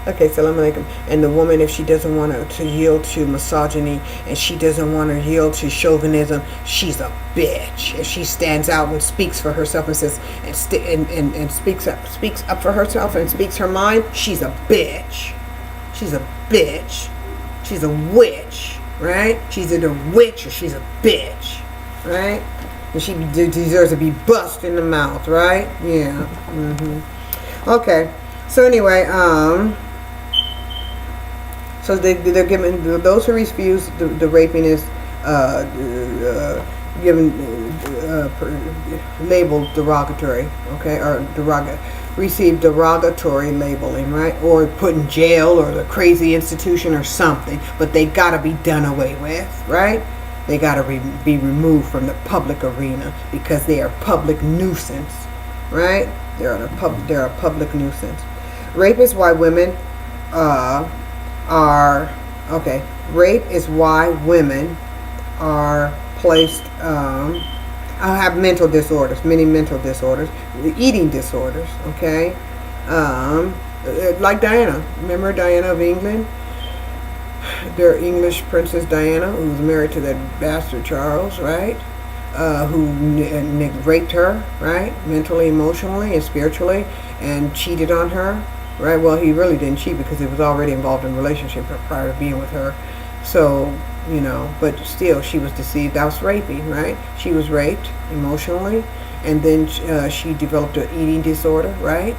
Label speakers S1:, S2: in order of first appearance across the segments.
S1: Okay, Assalamu alaikum. And the woman, if she doesn't want to yield to misogyny and she doesn't want to yield to chauvinism, she's a bitch. If she stands out and speaks for herself and says and speaks up for herself and speaks her mind, she's a bitch. She's a bitch. She's a witch, right? She's either a witch or she's a bitch, right? And she deserves to be bust in the mouth, right? Yeah. Okay. So anyway, so they're given, those who refuse the raping is given labeled derogatory, okay, or receive derogatory labeling, right, or put in jail or the crazy institution or something. But they gotta be done away with, right? They gotta be removed from the public arena because they are public nuisance, right? They're a public nuisance. Rape is why women rape is why women are placed have mental disorders, many mental disorders, eating disorders, okay? Like Diana. Remember Diana of England? Their English Princess Diana, who was married to that bastard Charles, right? Who raped her, right? Mentally, emotionally, and spiritually, and cheated on her, right? Well, he really didn't cheat because he was already involved in a relationship prior to being with her. So, you know, but still, she was deceived. That was raping, right? She was raped emotionally, and then she developed an eating disorder, right?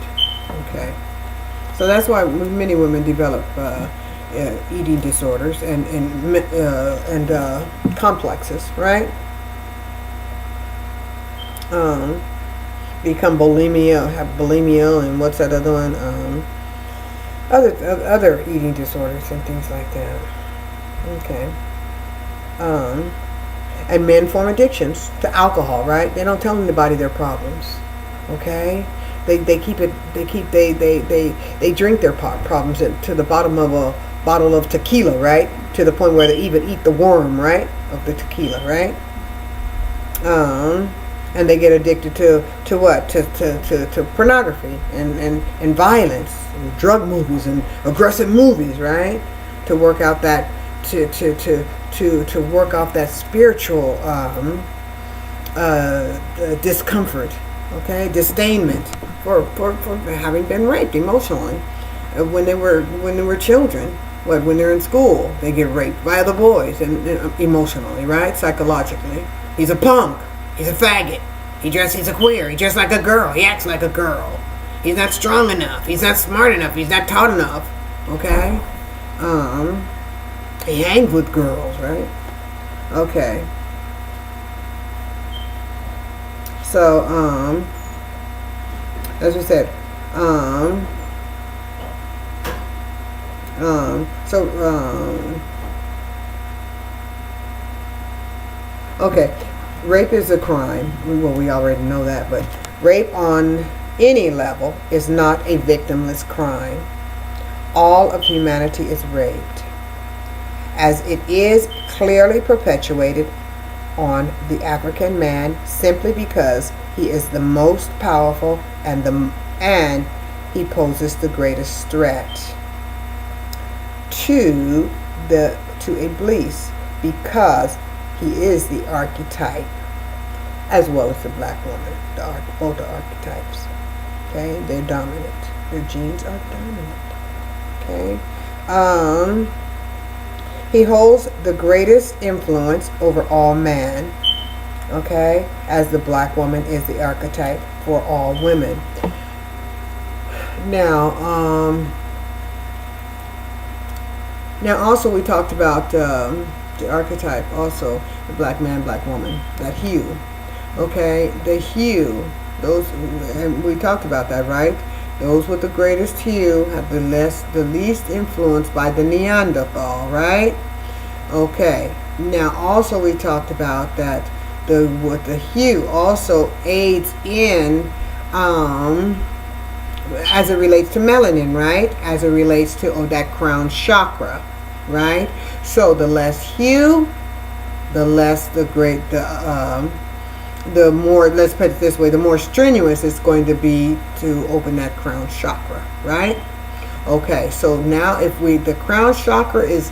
S1: Okay. So that's why many women develop eating disorders and complexes, right? Become bulimia, have bulimia, and what's that other one? Other eating disorders and things like that. Okay. And men form addictions to alcohol, right? They don't tell anybody their problems. Okay. They drink their problems to the bottom of a bottle of tequila, right? To the point where they even eat the worm, right, of the tequila, right? And they get addicted to what? To pornography and violence, and drug movies and aggressive movies, right? To work out that to work off that spiritual discomfort, okay, disdainment for having been raped emotionally when they were children. When they're in school, they get raped by other boys and emotionally, right, psychologically. He's a punk. He's a faggot. He's a queer. He dresses like a girl. He acts like a girl. He's not strong enough. He's not smart enough. He's not taught enough. Okay? He hangs with girls, right? Okay. So, as we said, okay. Rape is a crime. Well, we already know that, but rape on any level is not a victimless crime. All of humanity is raped, as it is clearly perpetuated on the African man simply because he is the most powerful and he poses the greatest threat to Iblis because he is the archetype, as well as the black woman. Both are archetypes. Okay, they're dominant. Their genes are dominant. Okay. He holds the greatest influence over all man. Okay, as the black woman is the archetype for all women. Now, also we talked about the archetype, also the black man, black woman, that hue. Okay, the hue, those, and we talked about that, right? Those with the greatest hue have the least influenced by the Neanderthal, right? Okay. Now, also we talked about that with the hue also aids in, as it relates to melanin, right? As it relates to that crown chakra, right? So the less hue, the less the more, let's put it this way, the more strenuous it's going to be to open that crown chakra, right? Okay, so now if the crown chakra is,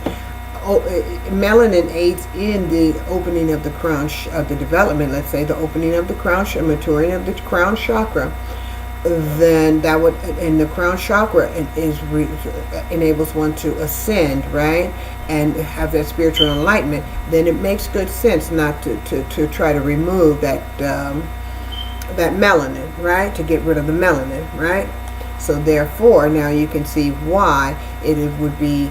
S1: melanin aids in the opening of the crown, of the development, let's say the opening of the crown, maturing of the crown chakra, then that would, and the crown chakra enables one to ascend, right, and have that spiritual enlightenment. Then it makes good sense not to try to remove that that melanin, right, to get rid of the melanin, right. So therefore, now you can see why it would be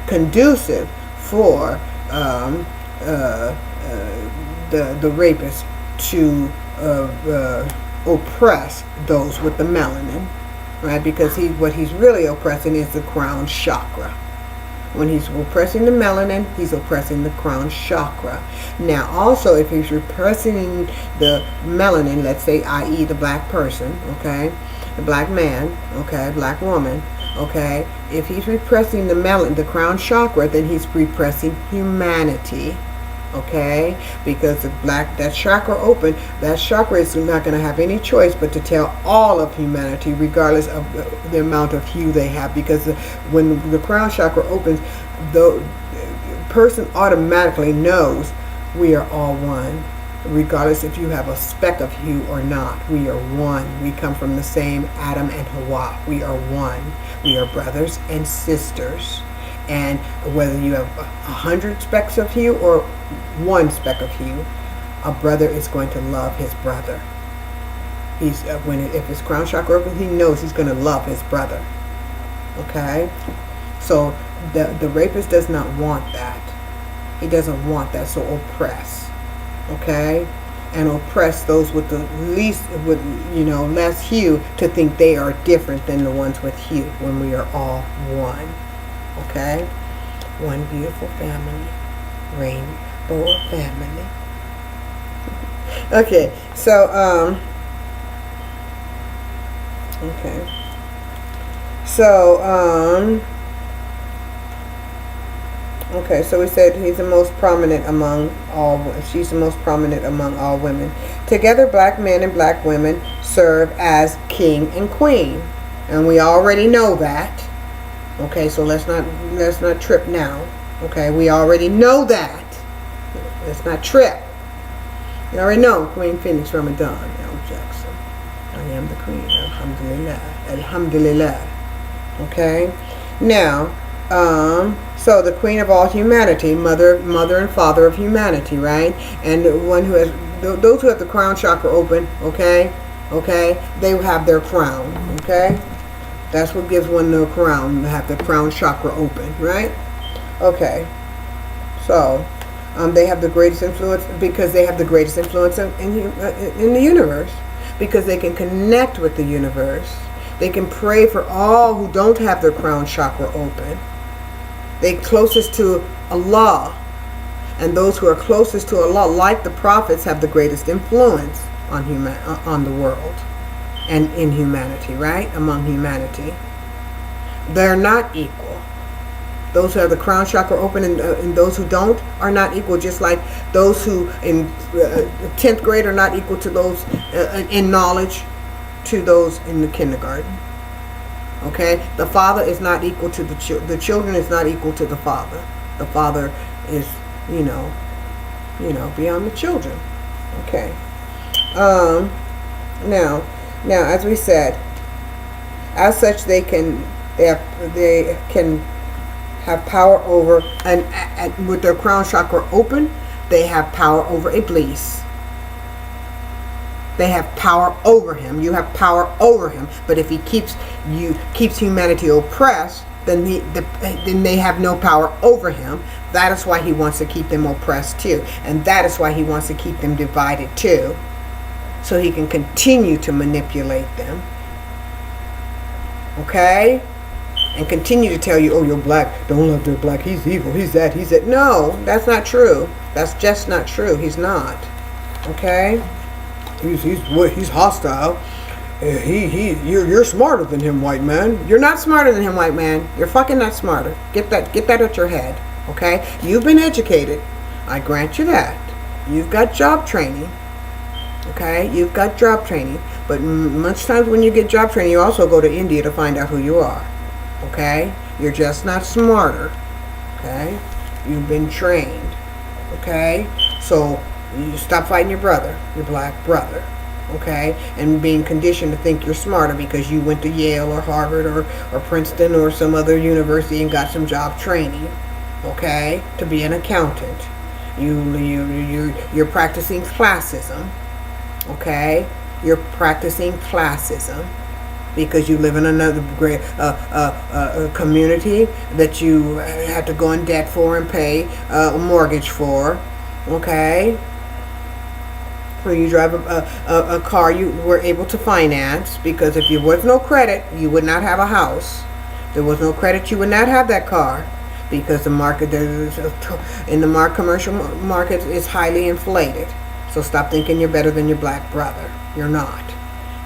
S1: conducive for the rapist to oppress those with the melanin, right? Because what he's really oppressing is the crown chakra. When he's oppressing the melanin, he's oppressing the crown chakra. Now, also, if he's repressing the melanin, let's say, i.e., the black person, okay, the black man, okay, black woman, okay, if he's repressing the melanin, the crown chakra, then he's repressing humanity. Okay, because that chakra open, that chakra is not going to have any choice but to tell all of humanity, regardless of the amount of hue they have. Because when the crown chakra opens, the person automatically knows we are all one, regardless if you have a speck of hue or not. We are one. We come from the same Adam and Hawa. We are one. We are brothers and sisters. And whether you have 100 specks of hue or 1 speck of hue, a brother is going to love his brother. He's if his crown chakra opens, he knows he's going to love his brother. Okay, so the rapist does not want that. He doesn't want that. So oppress, okay, and oppress those with the least, less hue, to think they are different than the ones with hue, when we are all one. Okay, one beautiful family, rainbow family. Okay, so so we said he's the most prominent among all. She's the most prominent among all women. Together, black men and black women serve as king and queen, and we already know that. Okay, so let's not trip now. Okay, we already know that. Let's not trip. You already know Queen Phoenix Ramadan, L. Jackson. I am the queen. Alhamdulillah. Alhamdulillah. Okay. Now, so the queen of all humanity, mother and father of humanity, right? And the one who has, those who have the crown chakra open, okay, they have their crown, okay. That's what gives one the crown, to have the crown chakra open, right? Okay. So, they have the greatest influence, because they have the greatest influence in the universe. Because they can connect with the universe. They can pray for all who don't have their crown chakra open. They're closest to Allah. And those who are closest to Allah, like the prophets, have the greatest influence on the world. And in humanity, right? Among humanity. They're not equal. Those who have the crown chakra open and those who don't are not equal, just like those who in 10th grade are not equal to those in knowledge to those in the kindergarten. Okay? The father is not equal to the children is not equal to the father. The father is, beyond the children. Okay. Now, as we said, as such, they can have power over, and with their crown chakra open, they have power over Iblis. They have power over him. You have power over him. But if he keeps humanity oppressed, then they have no power over him. That is why he wants to keep them oppressed too, and that is why he wants to keep them divided too. So he can continue to manipulate them. Okay? And continue to tell you, oh, you're black. Don't love their black. He's evil. He's that. He's that. No, that's not true. That's just not true. He's not. Okay? He's hostile. You're smarter than him, white man. You're not smarter than him, white man. You're fucking not smarter. Get that out your head. Okay? You've been educated. I grant you that. You've got job training. Okay, you've got job training, but much times when you get job training, you also go to India to find out who you are. Okay, you're just not smarter. Okay, you've been trained. Okay, so you stop fighting your brother, your black brother. Okay, and being conditioned to think you're smarter because you went to Yale or Harvard or Princeton or some other university and got some job training. Okay, to be an accountant. You're practicing classism. Okay, you're practicing classism because you live in another great community that you have to go in debt for and pay a mortgage for. Okay, or you drive a car you were able to finance because if there was no credit, you would not have a house. There was no credit, you would not have that car because the market in the commercial market is highly inflated. So stop thinking you're better than your black brother. You're not.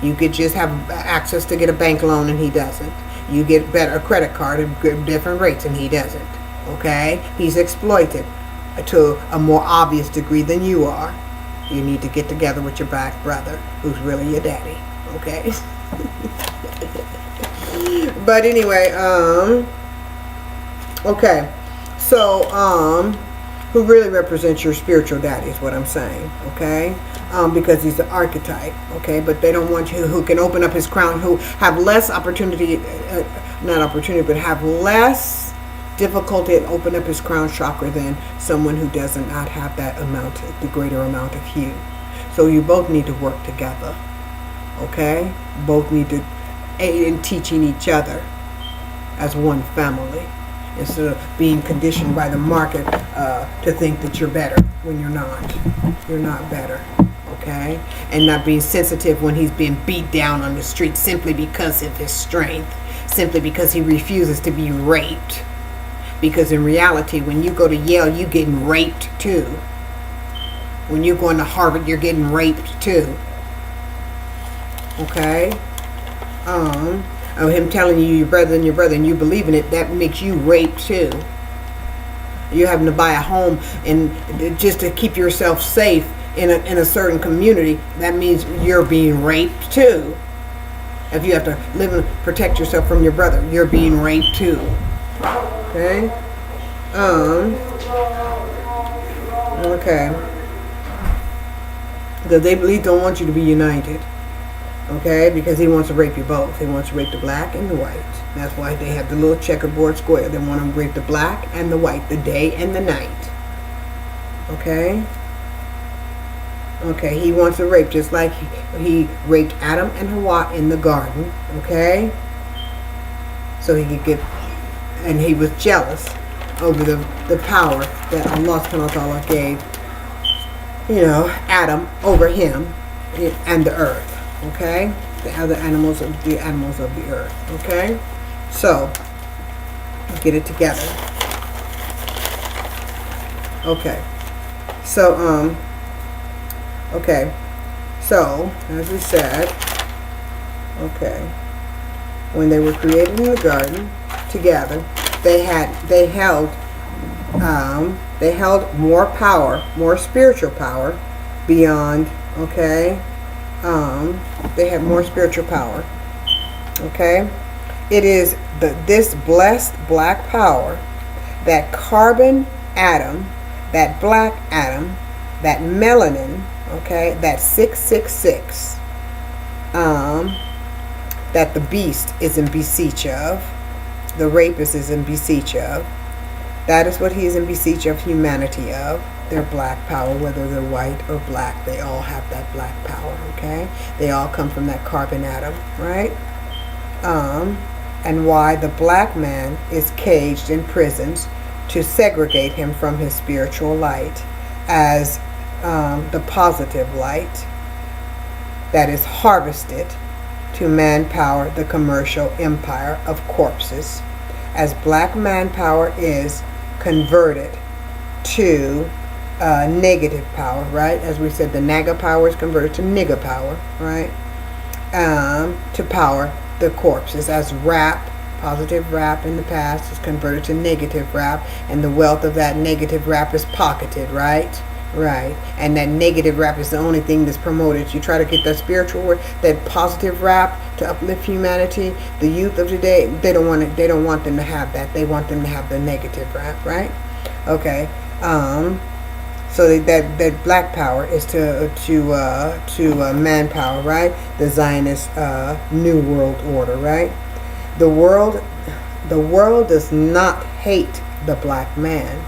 S1: You could just have access to get a bank loan and he doesn't. You get a credit card at different rates and he doesn't. Okay? He's exploited to a more obvious degree than you are. You need to get together with your black brother who's really your daddy. Okay? But anyway, okay. So, who really represents your spiritual daddy is what I'm saying, okay? Because he's the archetype, okay? But they don't want you who can open up his crown, who have less opportunity, not opportunity, but have less difficulty at open up his crown chakra than someone who does not have that amount, the greater amount of hue. So you both need to work together, okay? Both need to aid in teaching each other as one family, instead of being conditioned by the market to think that you're better when you're not. You're not better, okay? And not being sensitive when he's being beat down on the street simply because of his strength, simply because he refuses to be raped. Because in reality, when you go to Yale, you're getting raped too. When you're going to Harvard, you're getting raped too. Okay? Of him telling you you're better than your brother and you believe in it, that makes you rape too. You're having to buy a home and just to keep yourself safe in a certain community, that means you're being raped too. If you have to live and protect yourself from your brother, you're being raped too. Okay? Okay. Because they really don't want you to be united. Okay, because he wants to rape you both. He wants to rape the black and the white. That's why they have the little checkerboard square. They want to rape the black and the white, the day and the night. Okay? Okay, he wants to rape just like he raped Adam and Hawa in the garden. Okay? So he could get, and he was jealous over the power that Allah subhanahu wa ta'ala gave, Adam over him and the earth. Okay, the other animals of the earth. Okay, so get it together. Okay, so okay, so as we said, okay, when they were created in the garden together, they held more power, more spiritual power beyond. Okay. They have more spiritual power. Okay? It is this blessed black power, that carbon atom, that black atom, that melanin, okay, that 666, that the beast is in beseech of, the rapist is in beseech of. That is what he is in beseech of humanity of. Their black power, whether they're white or black, they all have that black power, okay? They all come from that carbon atom, right? And why the black man is caged in prisons to segregate him from his spiritual light as the positive light that is harvested to manpower the commercial empire of corpses, as black manpower is converted to negative power, right? As we said, the naga power is converted to nigga power, right? To power the corpses, as rap, positive rap in the past is converted to negative rap, and the wealth of that negative rap is pocketed, right? Right. And that negative rap is the only thing that's promoted. You try to get that spiritual word, that positive rap to uplift humanity. The youth of today, they don't want it. They don't want them to have that. They want them to have the negative rap, right? Okay. So that black power is to manpower, right? The Zionist New World Order, right? The world does not hate the black man.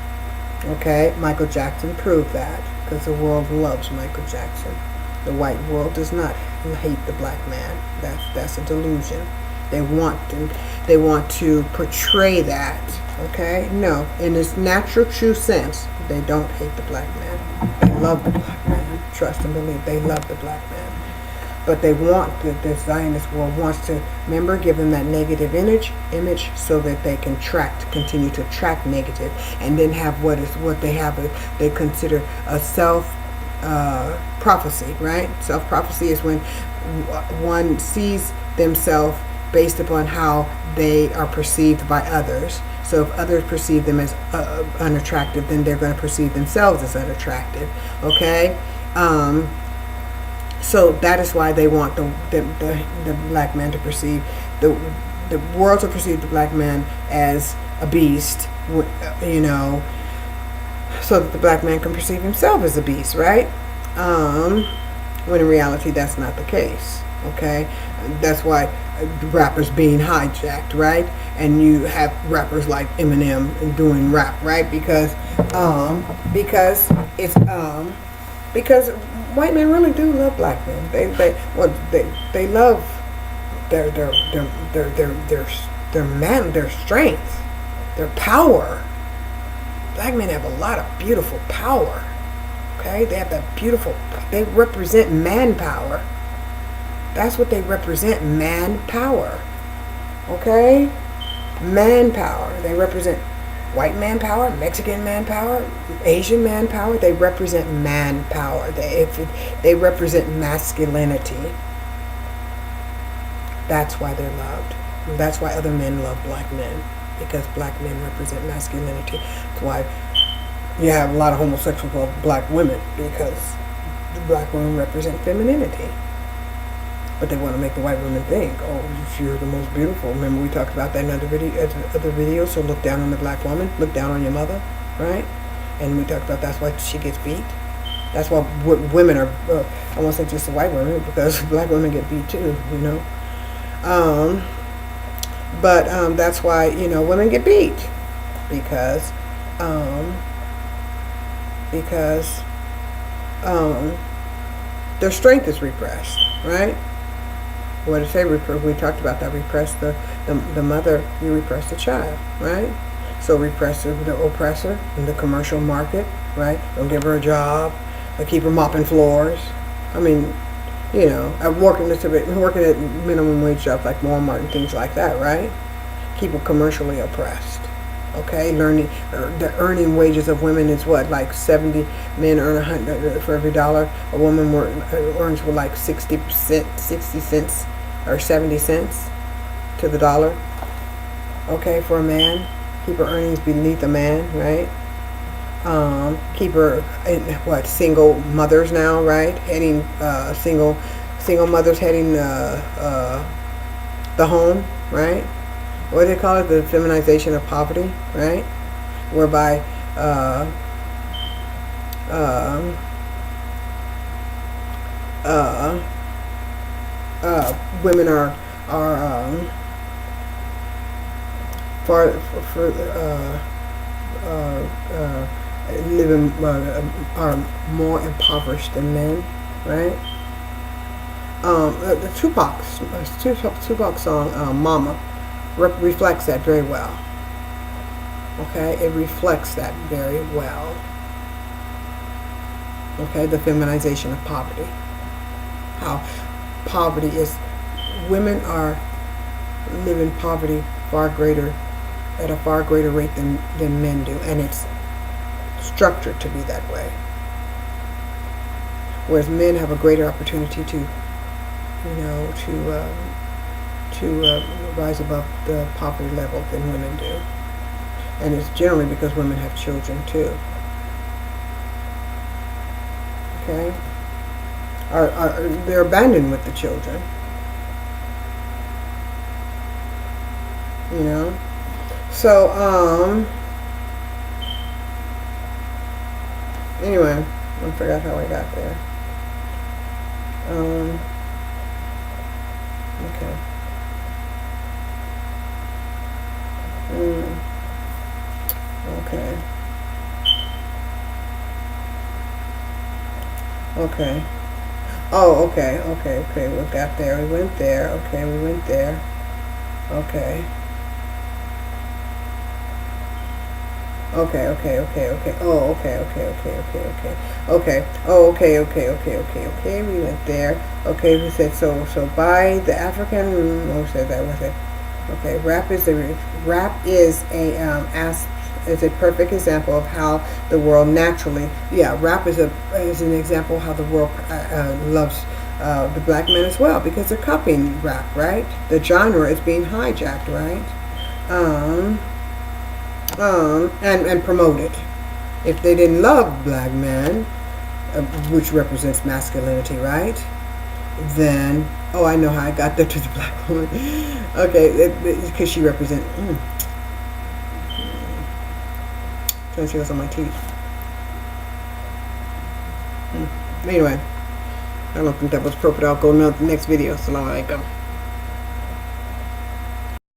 S1: Okay, Michael Jackson proved that, because the world loves Michael Jackson. The white world does not hate the black man. That's a delusion. They want to portray that. Okay, no, in its natural, true sense, they don't hate the black man. They love the black man. Trust and believe, they love the black man. But they want, the Zionist world wants to, remember, give them that negative image so that they can continue to track negative, and then have what they have, they consider a self-prophecy, right? Self-prophecy is when one sees themselves based upon how they are perceived by others. So if others perceive them as unattractive, then they're going to perceive themselves as unattractive, okay? So that is why they want the black man to perceive, the world to perceive the black man as a beast, you know, so that the black man can perceive himself as a beast, right? When in reality that's not the case, okay? That's why rappers being hijacked, right? And you have rappers like Eminem doing rap, right? Because because white men really do love black men. They love their strength, their power. Black men have a lot of beautiful power. Okay, they have that beautiful. They represent manpower. That's what they represent, manpower. Okay, manpower. They represent white manpower, Mexican manpower, Asian manpower. They represent manpower. They represent masculinity. That's why they're loved. That's why other men love black men, because black men represent masculinity. That's why you have a lot of homosexuals called black women, because the black women represent femininity. But they want to make the white women think, oh, you're the most beautiful. Remember we talked about that in other videos. So look down on the black woman, look down on your mother, right? And we talked about that's why she gets beat. That's why women are, I won't say just the white women, because black women get beat too, you know. But that's why, you know, women get beat, because their strength is repressed, right? What did it say? We talked about that. Repress the mother, you repress the child, right? So repress the oppressor in the commercial market, right? Don't give her a job, or keep her mopping floors. I mean, you know, working at minimum wage jobs like Walmart and things like that, right? Keep her commercially oppressed. Okay, the earning wages of women is what, like 70 men earn 100 for every dollar. A woman earns for like 60 cents or 70 cents to the dollar. Okay, for a man, keep her earnings beneath a man, right? Keep her single mothers now, right? Heading single mothers heading the home, right? What do they call it? The feminization of poverty, right? Whereby women are living are more impoverished than men, right? The Tupac song, "Mama," reflects that very well. Okay, it reflects that very well. Okay, the feminization of poverty. How poverty is, women are living poverty at a far greater rate than men do, and it's structured to be that way. Whereas men have a greater opportunity to rise above the poverty level than women do. And it's generally because women have children too. Okay. They're abandoned with the children. You know? So, anyway, I forgot how I got there. Okay. Okay. Okay. Oh, okay, okay. We got there. We went there. Okay, we went there. Okay. Okay. Oh, okay. Oh, okay. We went there. Okay, we said so by the African. What said that was it? Okay, rap is a perfect example of how the world naturally. Yeah, rap is an example of how the world loves the black man as well, because they're copying rap, right? The genre is being hijacked, right? And promoted. If they didn't love black man, which represents masculinity, right? Then, oh, I know how I got there to the black woman. Okay, because she represents. Trying to see what's on my teeth. Anyway, I don't think that was appropriate. I'll go to the next video. Assalamu alaikum.